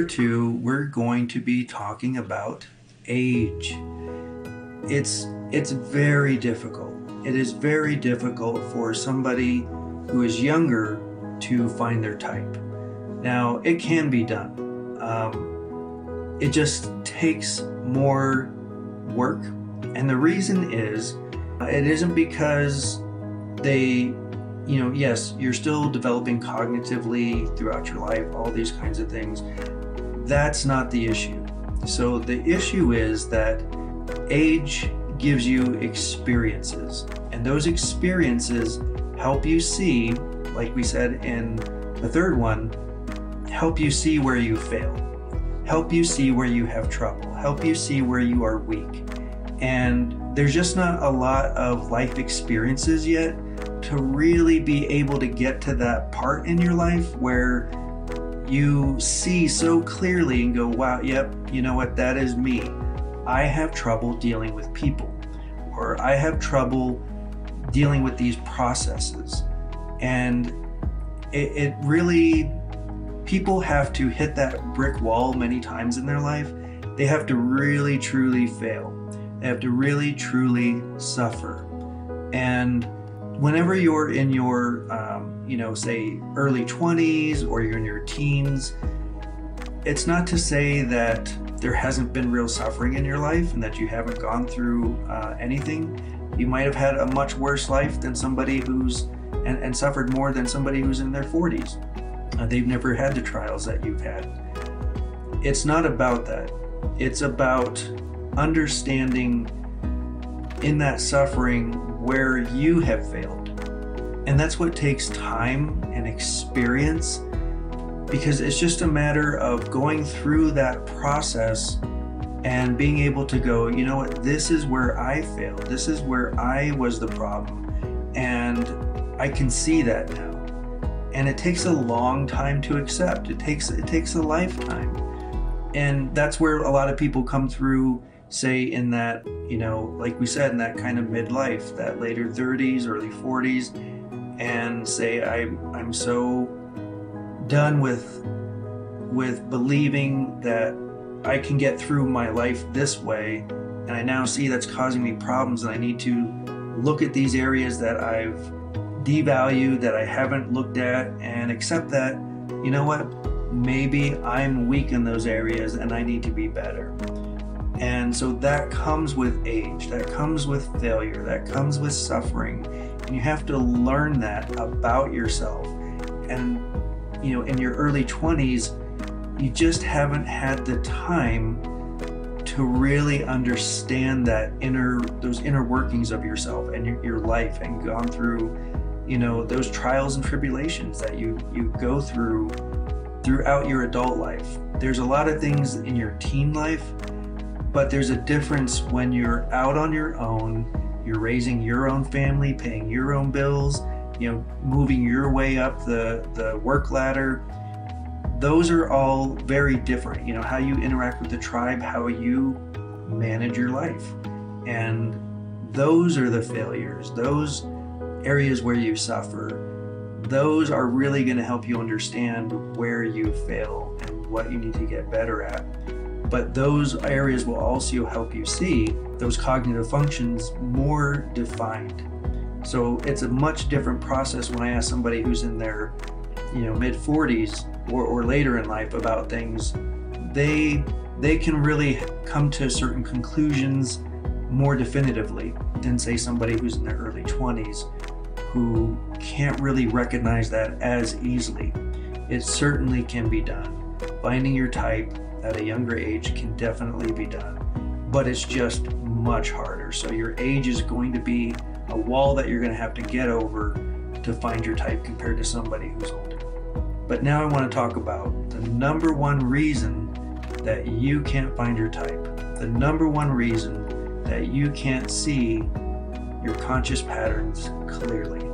two, we're going to be talking about age. It's very difficult. It is very difficult for somebody who is younger to find their type. Now, it can be done. It just takes more work. And the reason is, it isn't because yes, you're still developing cognitively throughout your life, all these kinds of things. That's not the issue. So the issue is that age gives you experiences, and those experiences help you see, like we said in the third one, help you see where you fail, help you see where you have trouble, help you see where you are weak. And there's just not a lot of life experiences yet to really be able to get to that part in your life where you see so clearly and go, wow, yep, you know what, that is me. I have trouble dealing with people, or I have trouble dealing with these processes. And it really, people have to hit that brick wall many times in their life. They have to really, truly fail. They have to really, truly suffer. And whenever you're in your, say early 20s or you're in your teens, it's not to say that there hasn't been real suffering in your life and that you haven't gone through anything. You might have had a much worse life than somebody and suffered more than somebody who's in their 40s. They've never had the trials that you've had. It's not about that. It's about understanding in that suffering where you have failed. And that's what takes time and experience, because it's just a matter of going through that process and being able to go, you know what, this is where I failed. This is where I was the problem. And I can see that now. And it takes a long time to accept. It takes a lifetime. And that's where a lot of people come through, say in that, like we said, in that kind of midlife, that later 30s, early 40s, and say, I'm so done with believing that I can get through my life this way, and I now see that's causing me problems, and I need to look at these areas that I've devalued, that I haven't looked at, and accept that, you know what, maybe I'm weak in those areas and I need to be better. And so that comes with age, that comes with failure, that comes with suffering. And you have to learn that about yourself. And, in your early 20s, you just haven't had the time to really understand those inner workings of yourself and your life, and gone through, those trials and tribulations that you go throughout your adult life. There's a lot of things in your teen life, but there's a difference when you're out on your own, you're raising your own family, paying your own bills, moving your way up the work ladder. Those are all very different. How you interact with the tribe, how you manage your life. And those are the failures, those areas where you suffer. Those are really going to help you understand where you fail and what you need to get better at. But those areas will also help you see those cognitive functions more defined. So it's a much different process when I ask somebody who's in their mid 40s or later in life about things. They can really come to certain conclusions more definitively than, say, somebody who's in their early 20s who can't really recognize that as easily. It certainly can be done. Finding your type at a younger age can definitely be done, but it's just much harder. So your age is going to be a wall that you're going to have to get over to find your type compared to somebody who's older. But now I want to talk about the number one reason that you can't find your type, the number one reason that you can't see your conscious patterns clearly.